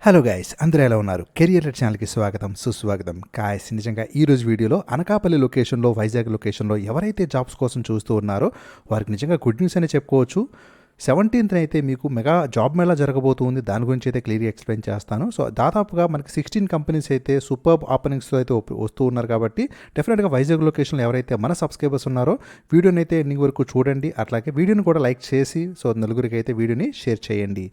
Hello guys, అందరూ ఎలా ఉన్నారు? కెరియర్ ఛానల్కి స్వాగతం, సుస్వాగతం. గాయ్స్, నిజంగా ఈరోజు వీడియోలో అనకాపల్లి లొకేషన్లో, వైజాగ్ లొకేషన్లో ఎవరైతే జాబ్స్ కోసం చూస్తూ ఉన్నారో వారికి నిజంగా గుడ్ న్యూస్ అనే చెప్పుకోవచ్చు. 17th అయితే మీకు మెగా జాబ్ మేళా జరగబోతుంది. దాని గురించి అయితే క్లియర్గా ఎక్స్ప్లెయిన్ చేస్తాను. సో దాదాపుగా మనకి 16 కంపెనీస్ అయితే సూపర్బ్ ఓపెనింగ్స్తో అయితే వస్తూ ఉన్నారు. కాబట్టి డెఫినెట్గా వైజాగ్ లొకేషన్లో ఎవరైతే మన సబ్స్క్రైబర్స్ ఉన్నారో వీడియోని అయితే ఎండింగ్ వరకు చూడండి. అట్లాగే వీడియోని కూడా లైక్ చేసి నలుగురికి అయితే వీడియోని షేర్ చేయండి.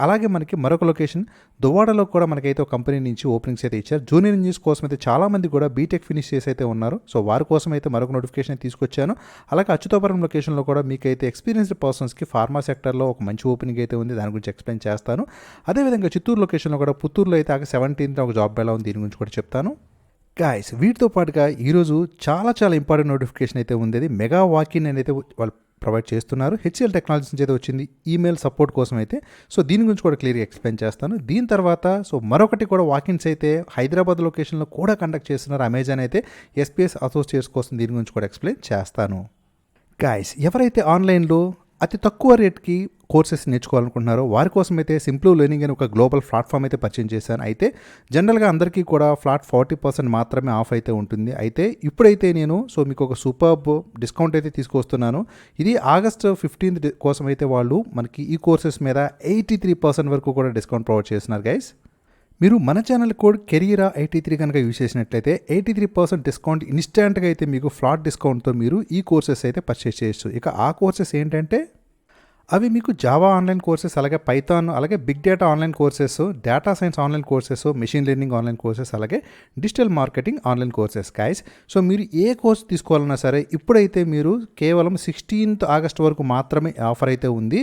అలాగే మనకి మరొక లొకేషన్ దువ్వాడలో కూడా మనకైతే ఒక కంపెనీ నుంచి ఓపెనింగ్స్ అయితే ఇచ్చారు. జూనియర్ ఇంజనీర్స్ కోసం అయితే చాలామంది కూడా బీటెక్ ఫినిష్ చేసి అయితే ఉన్నారు. సో వారి కోసం అయితే మరొక నోటిఫికేషన్ తీసుకొచ్చాను. అలాగే అచ్యుతాపురం లొకేషన్లో కూడా మీకైతే ఎక్స్పీరియన్స్డ్ పర్సన్స్కి ఫార్మా సెక్టర్లో ఒక మంచి ఓపెనింగ్ అయితే ఉంది. దాని గురించి ఎక్స్ప్లెయిన్ చేస్తాను. అదేవిధంగా చిత్తూరు లొకేషన్లో కూడా, పుత్తూరులో అయితే 17th ఒక జాబ్ ఎలా ఉంది, దీని గురించి కూడా చెప్తాను. గాయ్స్, వీటితో పాటుగా ఈరోజు చాలా ఇంపార్టెంట్ నోటిఫికేషన్ అయితే ఉంది. అది మెగా వాకిన్ అయితే వాళ్ళు ప్రొవైడ్ చేస్తున్నారు. HCL టెక్నాలజీస్ నుంచి అయితే వచ్చింది, ఈమెయిల్ సపోర్ట్ కోసం అయితే. దీని గురించి కూడా క్లియర్గా ఎక్స్ప్లెయిన్ చేస్తాను. దీని తర్వాత మరొకటి కూడా వాకిన్స్ అయితే హైదరాబాద్ లొకేషన్లో కూడా కండక్ట్ చేస్తున్నారు. అమెజాన్ అయితే SPS అసోసియేట్స్ కోసం, దీని గురించి కూడా ఎక్స్ప్లెయిన్ చేస్తాను. గాయ్స్, ఎవరైతే ఆన్లైన్లో అతి తక్కువ రేట్కి కోర్సెస్ నేర్చుకోవాలనుకుంటున్నారో వారి కోసం అయితే సింప్లివ్ లెర్నింగ్ అని ఒక గ్లోబల్ ప్లాట్ఫామ్ అయితే పరిచయం చేశాను. అయితే జనరల్గా అందరికీ కూడా ఫ్లాట్ 40% మాత్రమే ఆఫ్ అయితే ఉంటుంది. అయితే ఇప్పుడైతే నేను మీకు ఒక సూపర్బ్ డిస్కౌంట్ అయితే తీసుకొస్తున్నాను. ఇది August 15th కోసం అయితే వాళ్ళు మనకి ఈ కోర్సెస్ మీద 83% వరకు కూడా డిస్కౌంట్ ప్రొవైడ్ చేస్తున్నారు. గైస్, మీరు మన ఛానల్ కోడ్ కెరియరా 83 కనుక యూజ్ చేసినట్లయితే 83% డిస్కౌంట్ ఇన్స్టాంట్గా అయితే మీకు ఫ్లాట్ డిస్కౌంట్తో మీరు ఈ కోర్సెస్ అయితే పర్చేస్ చేయొచ్చు. ఇక ఆ కోర్సెస్ ఏంటంటే అవి మీకు జావా ఆన్లైన్ కోర్సెస్, అలాగే పైథాన్, అలాగే big data online courses, data science online courses, machine learning online courses, అలాగే digital marketing online courses. Guys, మీరు ఏ కోర్స్ తీసుకోవాలన్నా సరే ఇప్పుడైతే మీరు కేవలం 16th August వరకు మాత్రమే ఆఫర్ అయితే ఉంది.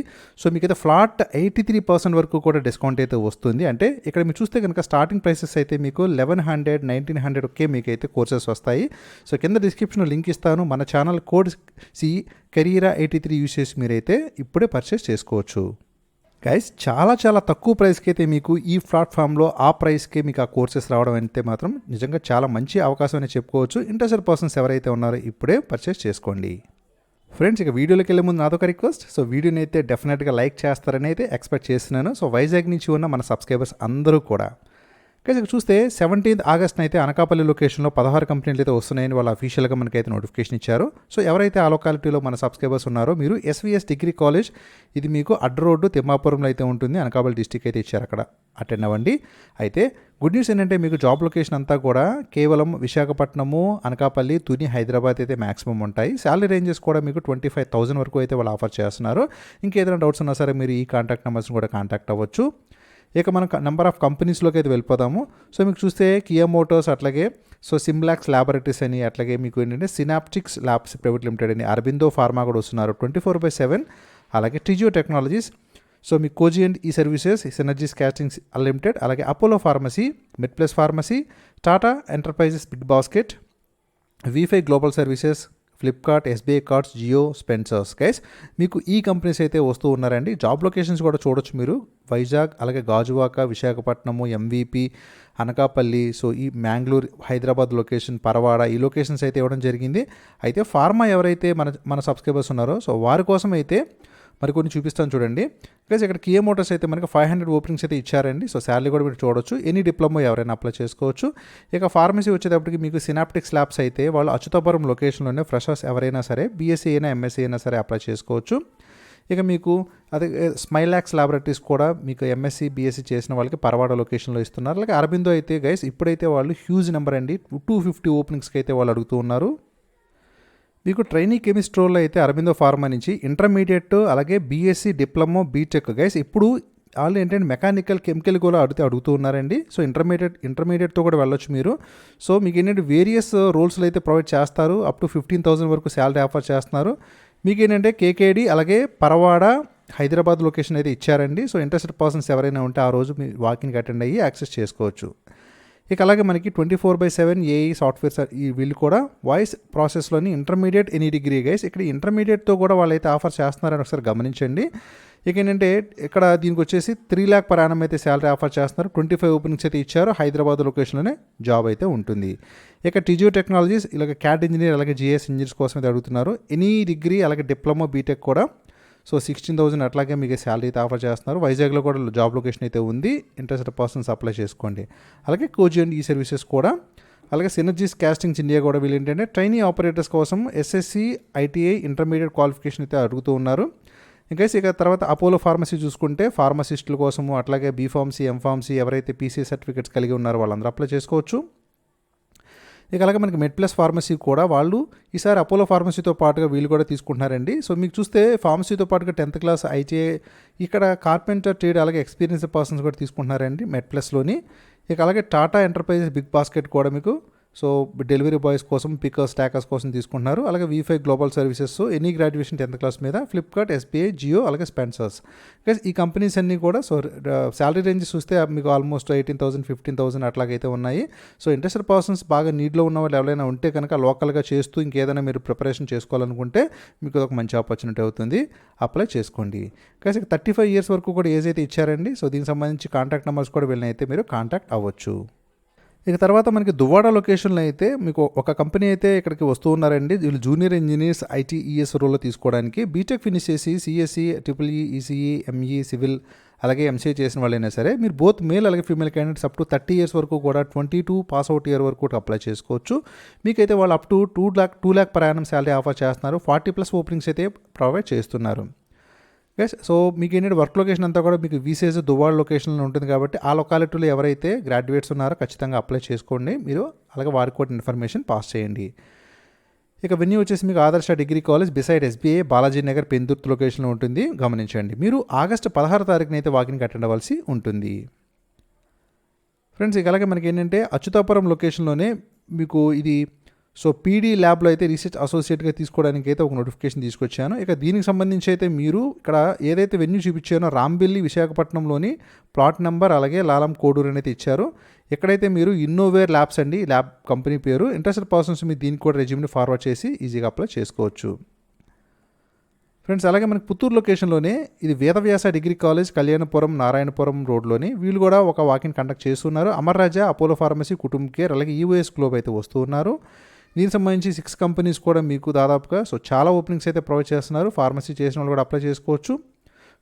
మీకైతే ఫ్లాట్ 83% వరకు కూడా డిస్కౌంట్ అయితే వస్తుంది. అంటే ఇక్కడ మీరు చూస్తే కనుక స్టార్టింగ్ ప్రైసెస్ అయితే మీకు 1100, 1900 మీకైతే కోర్సెస్ వస్తాయి. కింద డిస్క్రిప్షన్లో లింక్ ఇస్తాను. మన ఛానల్ కోడ్ కెరియరా 83 యూజ్ చేసి మీరైతే ఇప్పుడే పర్చేస్ చేసుకోవచ్చు. గైస్, చాలా తక్కువ ప్రైస్కి అయితే మీకు ఈ ప్లాట్ఫామ్లో ఆ ప్రైస్కి మీకు ఆ కోర్సెస్ రావడం అయితే మాత్రం నిజంగా చాలా మంచి అవకాశం అని చెప్పుకోవచ్చు. ఇంట్రెస్టెడ్ పర్సన్స్ ఎవరైతే ఉన్నారో ఇప్పుడే పర్చేస్ చేసుకోండి. ఫ్రెండ్స్, ఇక వీడియోలోకి వెళ్ళే ముందు నాదొక రిక్వెస్ట్. వీడియోని అయితే డెఫినెట్గా లైక్ చేస్తారని అయితే ఎక్స్పెక్ట్ చేస్తున్నాను. వైజాగ్ నుంచి ఉన్న మన సబ్స్క్రైబర్స్ అందరూ కూడా. ఇక్కడ చూస్తే 17th August అయితే అనకాపల్లి లొకేషన్లో 16 కంపెనీలు అయితే వస్తున్నాయని వాళ్ళు అఫీషియల్గా మనకైతే నోటిఫికేషన్ ఇచ్చారు. ఎవరైతే ఆ లొకాలిటీలో మన సబ్స్క్రైబర్స్ ఉన్నారో మీరు SVS డిగ్రీ కాలేజ్, ఇది మీకు అడ్డ రోడ్డు తిమ్మాపురంలో అయితే ఉంటుంది. అనకాపల్లి డిస్టిక్ అయితే ఇచ్చారు, అక్కడ అటెండ్ అవ్వండి. అయితే గుడ్ న్యూస్ ఏంటంటే మీకు జాబ్ లొకేషన్ అంతా కూడా కేవలం విశాఖపట్నము, అనకాపల్లి, తుని, హైదరాబాద్ అయితే మ్యాక్సిమం ఉంటాయి. శాలరీ రేంజెస్ కూడా మీకు 25,000 వరకు అయితే వాళ్ళు ఆఫర్ చేస్తున్నారు. ఇంకేదైనా డౌట్స్ ఉన్నా సరే మీరు ఈ కాంటాక్ట్ నెంబర్స్ని కూడా కాంటాక్ట్ అవ్వచ్చు. ఇక మనం నెంబర్ ఆఫ్ కంపెనీస్లోకి అయితే వెళ్ళిపోదాము. మీకు చూస్తే కియా మోటార్స్, అట్లాగే సిమ్లాక్స్ ల్యాబొరేటరీస్ అని, అట్లాగే మీకు ఏంటంటే సినాప్టిక్స్ ల్యాబ్స్ ప్రైవేట్ లిమిటెడ్ అని, అరబిందో ఫార్మా కూడా వస్తున్నారు 24/7. అలాగే టిజియో టెక్నాలజీస్, మీకు Cogent E services, Synergies Castings Limited, అలాగే Apollo pharmacy, MedPlus pharmacy, Tata Enterprises Big Basket, V5 Global Services, Flipkart, SBI cards, Jio, Spencer's. Guys, మీకు ఈ కంపెనీస్ అయితే వస్తూ ఉన్నారండి. జాబ్ లొకేషన్స్ కూడా చూడొచ్చు మీరు. వైజాగ్, అలాగే గాజువాక, విశాఖపట్నము, MVP, అనకాపల్లి, ఈ మ్యాంగ్లూర్, హైదరాబాద్ లొకేషన్, పరవాడ, ఈ లొకేషన్స్ అయితే ఇవ్వడం జరిగింది. అయితే ఫార్మా ఎవరైతే మన సబ్స్క్రైబర్స్ ఉన్నారో వారి కోసం అయితే మరి కొన్ని చూపిస్తాను చూడండి. గైస్, ఇక్కడ కియా మోటార్స్ అయితే మనకి 500 ఓపెనింగ్స్ అయితే ఇచ్చారండి. శాలరీ కూడా మీరు చూడొచ్చు. ఎనీ డిప్లొమా ఎవరైనా అప్లై చేసుకోవచ్చు. ఇక ఫార్మసీ వచ్చేటప్పటికి మీకు సినాప్టిక్స్ ల్యాబ్స్ అయితే వాళ్ళు అచ్యుతాపురం లొకేషన్లోనే ఫ్రెషర్స్ ఎవరైనా సరే BSc అయినా MSc అయినా సరే అప్లై చేసుకోవచ్చు. ఇక మీకు అదే స్మైలాక్స్ ల్యాబొరేటరీస్ కూడా మీకు MSc BSc చేసిన వాళ్ళకి పరవాడ లొకేషన్లో ఇస్తున్నారు. అలాగే అరబిందో అయితే గైస్ ఇప్పుడైతే వాళ్ళు హ్యూజ్ నెంబర్ అండి, 250 ఓపెనింగ్స్కి అయితే వాళ్ళు అడుగుతూ ఉన్నారు. మీకు ట్రైనీ కెమిస్ట్రోల్లో అయితే అరబిందో ఫార్మా నుంచి ఇంటర్మీడియట్, అలాగే BSc, డిప్లొమా, బీటెక్. గైస్, ఇప్పుడు వాళ్ళు ఏంటంటే మెకానికల్, కెమికల్ కూడా అడుగుతూ ఉన్నారండి. ఇంటర్మీడియట్తో కూడా వెళ్ళొచ్చు మీరు. మీకు ఏంటంటే వేరియస్ రోల్స్లో అయితే ప్రొవైడ్ చేస్తారు. అప్ టు 15,000 వరకు శాలరీ ఆఫర్ చేస్తున్నారు. మీకు ఏంటంటే KKD, అలాగే పరవాడ, హైదరాబాద్ లొకేషన్ అయితే ఇచ్చారండి. ఇంట్రెస్టెడ్ పర్సన్స్ ఎవరైనా ఉంటే ఆ రోజు మీ వాకింగ్కి అటెండ్ అయ్యి యాక్సెస్ చేసుకోవచ్చు. ఇక అలాగే మనకి 24/7 AI సాఫ్ట్వేర్స్, ఈ వీళ్ళు కూడా వాయిస్ ప్రాసెస్లోని ఇంటర్మీడియట్ ఎనీ డిగ్రీ. గైస్, ఇక్కడ ఇంటర్మీడియట్తో కూడా వాళ్ళైతే ఆఫర్ చేస్తున్నారని ఒకసారి గమనించండి. ఇక ఏంటంటే ఇక్కడ దీనికి వచ్చేసి 3 lakh per annum అయితే శాలరీ ఆఫర్ చేస్తున్నారు. 25 ఓపెనింగ్స్ అయితే ఇచ్చారు. హైదరాబాద్ లొకేషన్లోనే జాబ్ అయితే ఉంటుంది. ఇక టిజియో టెక్నాలజీస్, ఇలాగ క్యాట్ ఇంజనీర్, అలాగే GS ఇంజనీర్స్ కోసం అయితే అడుగుతున్నారు. ఎనీ డిగ్రీ, అలాగే డిప్లొమా, బీటెక్ కూడా. సో 16,000 అట్లాగే మీకు శాలరీ అయితే ఆఫర్ చేస్తున్నారు. వైజాగ్లో కూడా జాబ్ లొకేషన్ అయితే ఉంది. ఇంట్రెస్టెడ్ పర్సన్స్ అప్లై చేసుకోండి. అలాగే కోజీ అండ్ ఈ సర్వీసెస్ కూడా, అలాగే సినర్జీస్ కాస్టింగ్స్ ఇండియా కూడా వీళ్ళు ఏంటంటే ట్రైనీ ఆపరేటర్స్ కోసం ఎస్ఎస్సి ఐటీఐ ఇంటర్మీడియట్ క్వాలిఫికేషన్ అయితే అడుగుతూ ఉన్నారు. ఇక తర్వాత అపోలో ఫార్మసీ చూసుకుంటే ఫార్మసిస్టుల కోసము, అట్లాగే బీఫార్మసీ ఎంఫార్మసీ ఎవరైతే పీసీ సర్టిఫికేట్స్ కలిగి ఉన్నారో వాళ్ళందరూ అప్లై చేసుకోవచ్చు. అలాగే మనకి మెడ్ ప్లస్ ఫార్మసీ కూడా వాళ్ళు ఈసారి అపోలో ఫార్మసీతో పాటుగా వీళ్ళు కూడా తీసుకుంటున్నారండి. సో మీకు చూస్తే ఫార్మసీతో పాటుగా 10th క్లాస్ ఐటీఐ, ఇక్కడ కార్పెంటర్ ట్రేడ్ అలాగే ఎక్స్పీరియన్స్ పర్సన్స్ కూడా తీసుకుంటున్నారండి మెడ్ ప్లస్లోని. అలాగే టాటా ఎంటర్ప్రైజెస్ బిగ్ బాస్కెట్ కూడా మీకు సో డెలివరీ బాయ్స్ కోసం, పికర్స్ స్టాకర్స్ కోసం తీసుకుంటున్నారు. అలాగే V5 Global services any graduation 10th class మీద, ఫ్లిప్కార్ట్, ఎస్బీఐ, జియో, అలాగే స్పెన్సర్స్. ఈ కంపెనీస్ అన్నీ కూడా సో శాలరీ రేంజెస్ చూస్తే మీకు ఆల్మోస్ట్ 18,000 15,000 అట్లాగైతే ఉన్నాయి. సో ఇంట్రెస్టెడ్ పర్సన్స్ బాగా నీడ్లో ఉన్న వాళ్ళు ఎవరైనా ఉంటే కనుక లోకల్గా చేస్తూ ఇంకేదైనా మీరు ప్రిపరేషన్ చేసుకోవాలనుకుంటే మీకు ఒక మంచి ఆపర్చునిటీ అవుతుంది. అప్లై చేసుకోండి. 35 years వరకు కూడా ఏజ్ అయితే ఇచ్చారండి. సో దీనికి సంబంధించి కాంటాక్ట్ నెంబర్స్ కూడా వీళ్ళనైతే మీరు కాంటాక్ట్ అవ్వచ్చు. తర్వాత మనకి దువ్వాడ లొకేషన్లో అయితే మీకు ఒక కంపెనీ అయితే ఇక్కడికి వస్తూ ఉన్నారండి. వీళ్ళు జూనియర్ ఇంజనీర్స్ ITES రోల్లో తీసుకోవడానికి బీటెక్ ఫినిష్ చేసి CSE, EEE, ECE, ME, civil అలాగే MCA చేసిన వాళ్ళైనా సరే మీరు బోత్ మేల్ అలాగే female candidates up to 30 years వరకు కూడా 22 పాస్ అవుట్ ఇయర్ వరకు కూడా అప్లై చేసుకోవచ్చు. మీకైతే వాళ్ళు up to 2 lakh per annum salary offer చేస్తున్నారు. 40+ ఓపెనింగ్స్ అయితే ప్రొవైడ్ చేస్తున్నారు. సో మీకు ఏంటంటే వర్క్ లొకేషన్ అంతా కూడా మీకు వీసేజ్ దువ్వాడ లొకేషన్లో ఉంటుంది కాబట్టి ఆ లొకాలిటీలో ఎవరైతే గ్రాడ్యుయేట్స్ ఉన్నారో ఖచ్చితంగా అప్లై చేసుకోండి మీరు. అలాగే వారికి కూడా ఇన్ఫర్మేషన్ పాస్ చేయండి. వెన్యూ వచ్చేసి మీకు ఆదర్శ degree college beside SBI Balaji Nagar Pendurthi లొకేషన్లో ఉంటుంది. గమనించండి. మీరు ఆగస్టు 16 తారీఖున అయితే వాకిన్కి అటెండ్ అవ్వాల్సి ఉంటుంది. ఫ్రెండ్స్ అలాగే మనకి ఏంటంటే అచ్యుతాపురం లొకేషన్లోనే మీకు ఇది సో PD ల్యాబ్లో అయితే రీసెర్చ్ అసోసియేట్గా తీసుకోవడానికి అయితే ఒక నోటిఫికేషన్ తీసుకొచ్చాను. దీనికి సంబంధించి అయితే మీరు ఇక్కడ ఏదైతే వెన్యూ చూపించానో రాంబెల్లి విశాఖపట్నంలోని ప్లాట్ నెంబర్ అలాగే లాలం కోడూరు అనేది ఇచ్చారు. ఎక్కడైతే మీరు ఇన్నోవేర్ ల్యాబ్స్ అండి ల్యాబ్ కంపెనీ పేరు. ఇంట్రెస్టెడ్ పర్సన్స్ మీరు దీనికి కూడా రెజ్యూమ్ని ఫార్వర్డ్ చేసి ఈజీగా అప్లై చేసుకోవచ్చు. ఫ్రెండ్స్ అలాగే మనకి పుత్తూరు లొకేషన్లోనే ఇది వేదవ్యాస డిగ్రీ కాలేజ్ కళ్యాణపురం నారాయణపురం రోడ్లోని వీళ్ళు కూడా ఒక వాకింగ్ కండక్ట్ చేస్తున్నారు. అమర్ రాజా, అపోలో ఫార్మసీ, కుటుంబ్ కేర్ అలాగే EOS గ్లోబ్ అయితే వస్తూ ఉన్నారు. దీనికి సంబంధించి 6 కంపెనీస్ కూడా మీకు దాదాపుగా సో చాలా ఓపెనింగ్స్ అయితే ప్రొవైడ్ చేస్తున్నారు. ఫార్మసీ చేసిన వాళ్ళు కూడా అప్లై చేసుకోవచ్చు.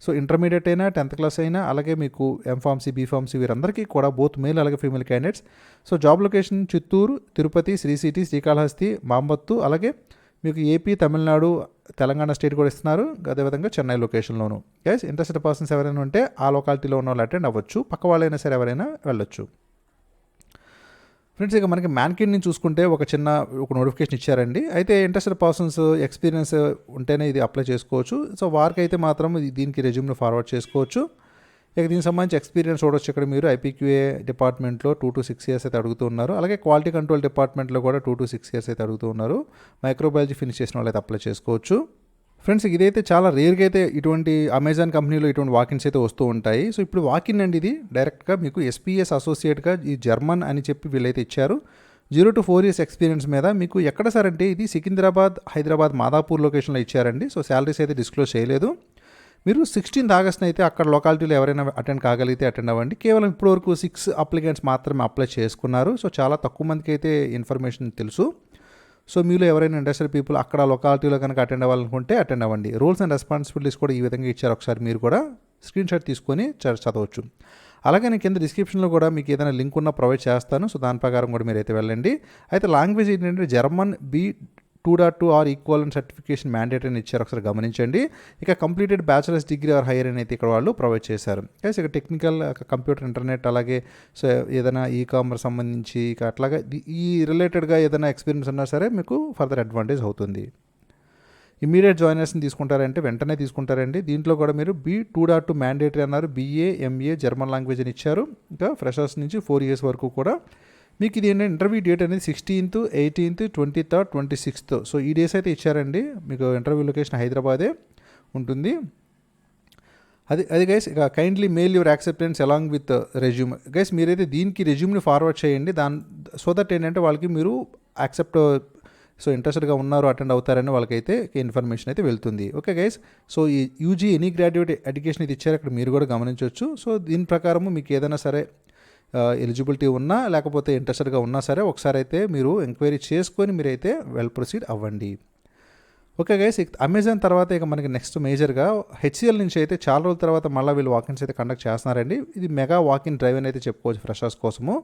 సో ఇంటర్మీడియట్ అయినా 10th క్లాస్ అయినా అలాగే మీకు ఎంఫార్మసీ, బీఫార్మసీ వీరందరికీ కూడా బోత్ మేల్ అలాగే female candidates. So job location Chittoor, Tirupati, Sri city, Srikalahasti, Mambattu అలాగే మీకు AP, తమిళనాడు, తెలంగాణ స్టేట్ కూడా ఇస్తున్నారు. అదేవిధంగా చెన్నై లొకేషన్లోను. ఇంట్రెస్టెడ్ పర్సన్స్ ఎవరైనా ఉంటే ఆ లొకాలిటీలో ఉన్న వాళ్ళు అటెండ్ అవ్వచ్చు. పక్క వాళ్ళైనా సరే ఎవరైనా వెళ్ళొచ్చు. ఫ్రెండ్స్ మనకి మ్యాన్కిన్ నుంచి చూసుకుంటే ఒక నోటిఫికేషన్ ఇచ్చారండి. అయితే ఇంట్రెస్టెడ్ పర్సన్స్ ఎక్స్పీరియన్స్ ఉంటేనే ఇది అప్లై చేసుకోవచ్చు. సో వారికి అయితే మాత్రం దీనికి రెజ్యూమ్ని ఫార్వర్డ్ చేసుకోవచ్చు. దీనికి సంబంధించి ఎక్స్పీరియన్స్ చూడవచ్చు. ఇక్కడ మీరు IPQA డిపార్ట్మెంట్లో 2 to 6 years అయితే అడుగుతూ ఉన్నారు. అలాగే క్వాలిటీ కంట్రోల్ డిపార్ట్మెంట్లో కూడా 2 to 6 years అయితే అడుగుతూ ఉన్నారు. మైక్రోబయాలజీ ఫినిష్ చేసిన వాళ్ళు అయితే అప్లై చేసుకోవచ్చు. ఫ్రెండ్స్ ఇదైతే చాలా రేర్గా అయితే ఇటువంటి అమెజాన్ కంపెనీలో ఇటువంటి వాకిన్స్ అయితే వస్తూ ఉంటాయి. సో ఇప్పుడు వాకిన్ అండి ఇది డైరెక్ట్గా మీకు SPS అసోసియేట్గా ఈ జర్మన్ అని చెప్పి వీళ్ళైతే ఇచ్చారు. 0 to 4 years ఎక్స్పీరియన్స్ మీద మీకు ఎక్కడ సార్ అంటే ఇది సికింద్రాబాద్, హైదరాబాద్, మాదాపూర్ లొకేషన్లో ఇచ్చారండి. సో శాలరీస్ అయితే డిస్క్లోజ్ చేయలేదు. మీరు 16th August అయితే అక్కడ లొకాలిటీలో ఎవరైనా అటెండ్ కాగలిగితే అటెండ్ అవ్వండి. కేవలం ఇప్పటివరకు 6 అప్లికెంట్స్ మాత్రమే అప్లై చేసుకున్నారు. సో చాలా తక్కువ మందికి అయితే ఇన్ఫర్మేషన్ తెలుసు. సో మీలో ఎవరైనా ఇండస్ట్రియల్ పీపుల్ అక్కడ లొకాలిటీలో కనుక అటెండ్ అవ్వాలనుకుంటే అటెండ్ అవ్వండి. రూల్స్ అండ్ రెస్పాన్సిబిలిటీస్ కూడా ఈ విధంగా ఇచ్చారు. ఒకసారి మీరు కూడా స్క్రీన్ షాట్ తీసుకొని చదవచ్చు. అలాగే నేను కింద డిస్క్రిప్షన్లో కూడా మీకు ఏదైనా లింక్ ఉన్నా ప్రొవైడ్ చేస్తాను. సో దాని ప్రకారం కూడా మీరు అయితే వెళ్ళండి. అయితే లాంగ్వేజ్ ఏంటంటే German B2.2 or equal certification mandatory అని ఇచ్చారు. ఒకసారి గమనించండి. Completed bachelor's degree or higher అని అయితే ఇక్కడ వాళ్ళు ప్రొవైడ్ చేశారు. టెక్నికల్, కంప్యూటర్, ఇంటర్నెట్ అలాగే సో ఏదైనా కామర్స్ సంబంధించి అట్లాగా ఈ రిలేటెడ్గా ఏదైనా ఎక్స్పీరియన్స్ ఉన్నా సరే మీకు ఫర్దర్ అడ్వాంటేజ్ అవుతుంది. ఇమీడియట్ జాయినర్స్ని తీసుకుంటారంటే వెంటనే తీసుకుంటారండి. దీంట్లో కూడా మీరు B2.2 మ్యాండేటరీ అన్నారు. BA, MA జర్మన్ లాంగ్వేజ్ అని ఇచ్చారు. ఫ్రెషర్స్ నుంచి 4 years వరకు కూడా మీకు ఇది ఏంటంటే ఇంటర్వ్యూ డేట్ అనేది 16th, 18th, 23rd, 26th. So ఈ డేస్ అయితే ఇచ్చారండి. మీకు ఇంటర్వ్యూ లొకేషన్ హైదరాబాదే ఉంటుంది. అది guys kindly mail your acceptance along with resume. Guys మీరైతే దీనికి రెజ్యూమ్ని ఫార్వర్డ్ చేయండి. సో దట్ ఏంటంటే వాళ్ళకి మీరు యాక్సెప్ట్ సో ఇంట్రెస్టెడ్గా ఉన్నారు, అటెండ్ అవుతారని వాళ్ళకైతే ఇన్ఫర్మేషన్ అయితే వెళ్తుంది. Okay guys. సో ఈ UG ఎనీ గ్రాడ్యుయేట్ ఎడ్యుకేషన్ ఇది ఇచ్చారు. అక్కడ మీరు కూడా గమనించవచ్చు. సో దీని ప్రకారము మీకు ఏదైనా సరే ఎలిజిబిలిటీ ఉన్నా లేకపోతే ఇంట్రెస్టెడ్గా ఉన్నా సరే ఒకసారి అయితే మీరు ఎంక్వైరీ చేసుకొని మీరైతే వెల్ ప్రొసీడ్ అవ్వండి. ఓకే గైస్, అమెజాన్ తర్వాత ఇక మనకి నెక్స్ట్ మేజర్గా హెచ్సిఎల్ నుంచి అయితే చాలా రోజుల తర్వాత మళ్ళీ వీళ్ళు వాకిన్స్ అయితే కండక్ట్ చేస్తున్నారండి. ఇది మెగా వాకిన్ డ్రైవ్ అని అయితే చెప్పుకోవచ్చు ఫ్రెషర్స్ కోసము.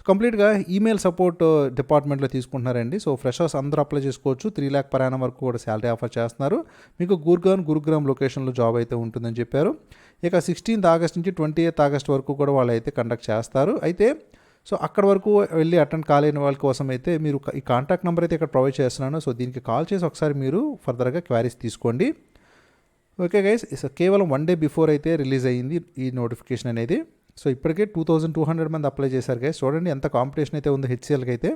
కంప్లీట్గా ఈమెయిల్ సపోర్ట్ డిపార్ట్మెంట్లో తీసుకుంటున్నారండి. సో ఫ్రెషర్స్ అందరూ అప్లై చేసుకోవచ్చు. 3 lakh per annum వరకు కూడా శాలరీ ఆఫర్ చేస్తున్నారు. మీకు గురుగ్రామ్ లొకేషన్లో జాబ్ అయితే ఉంటుందని చెప్పారు. ఇక 16th August నుంచి 20th August వరకు కూడా వాళ్ళు అయితే కండక్ట్ చేస్తారు. అయితే సో అక్కడ వరకు వెళ్ళి అటెండ్ కాలేని వాళ్ళ కోసం అయితే మీరు ఈ కాంటాక్ట్ నెంబర్ అయితే ఇక్కడ ప్రొవైడ్ చేస్తున్నాను. సో దీనికి కాల్ చేసి ఒకసారి మీరు ఫర్దర్గా క్వారీస్ తీసుకోండి. ఓకే గైస్, కేవలం 1 day బిఫోర్ అయితే రిలీజ్ అయ్యింది ఈ నోటిఫికేషన్ అనేది. సో ఇప్పటికే 2200 మంది అప్లై చేశారు గైస్. చూడండి ఎంత కాంపిటీషన్ అయితే ఉందో హెచ్సిఎల్కి అయితే.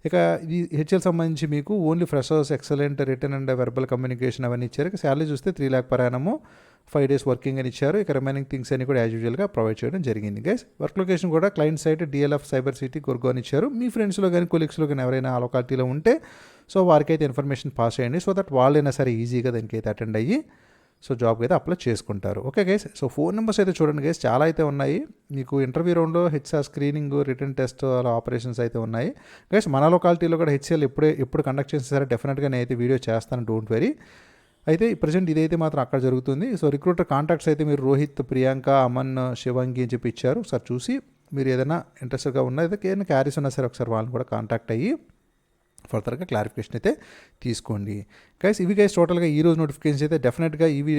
ఇక ఇది హెచ్సిఎల్ సంబంధించి మీకు only freshers, excellent return and verbal communication అవన్నీ ఇచ్చారు. ఇక శాలరీ చూస్తే 3 lakh per annum, 5 days working అని ఇచ్చారు. ఇక రిమైనింగ్ థింగ్స్ అన్ని కూడా యాజ్ యూజువల్గా ప్రొవైడ్ చేయడం జరిగింది గైస్. వర్క్ లొకేషన్ కూడా client site DLF Cyber City Gurgaon ఇచ్చారు. మీ ఫ్రెండ్స్లో కానీ కొలీగ్స్లో కానీ ఎవరైనా ఆ లొకాలిటీలో ఉంటే సో వారికైతే ఇన్ఫర్మేషన్ పాస్ చేయండి. సో దట్ వాళ్ళైనా సరే ఈజీగా దానికి అయితే అటెండ్ అయ్యి సో జాబ్కి అయితే అప్లై చేసుకుంటారు. Okay guys, so phone numbers అయితే చూడండి గైస్, చాలా అయితే ఉన్నాయి. మీకు ఇంటర్వ్యూ రౌండ్లో హెచ్ఆర్ స్క్రీనింగ్, రిటర్న్ టెస్ట్ అలా ఆపరేషన్స్ అయితే ఉన్నాయి గైస్. మన లొకాలిటీలో కూడా హెచ్సిఎల్ ఎప్పుడు కండక్ట్ చేసినా సరే డెఫినెట్గా నేను అయితే వీడియో చేస్తాను, డోంట్ వెరీ. అయితే ప్రజెంట్ ఇదైతే మాత్రం అక్కడ జరుగుతుంది. సో రిక్రూటర్ కాంటాక్ట్స్ అయితే మీరు రోహిత్, ప్రియాంక, అమన్, శివంగి అని చెప్పి ఇచ్చారు. ఒకసారి చూసి మీరు ఏదైనా ఇంట్రెస్ట్గా ఉన్నా ఏదైనా క్యారీస్ ఉన్నా సరే ఒకసారి వాళ్ళని కూడా కాంటాక్ట్ అయ్యి ఫర్దర్గా క్లారిఫికేషన్ అయితే తీసుకోండి గైస్. ఇవి గైస్ టోటల్గా ఈరోజు నోటిఫికేషన్స్ అయితే డెఫినెట్గా ఇవి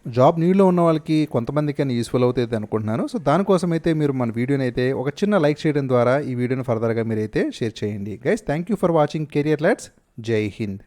జాబ్ నీడ్లో ఉన్న వాళ్ళకి కొంతమందికైనా యూస్ఫుల్ అవుతుంది అనుకుంటున్నాను. సో దానికోసం అయితే మీరు మన వీడియోని అయితే ఒక చిన్న లైక్ చేయడం ద్వారా ఈ వీడియోని ఫర్దర్గా మీరైతే షేర్ చేయండి guys. Thank you for watching career let's. జై హింద్.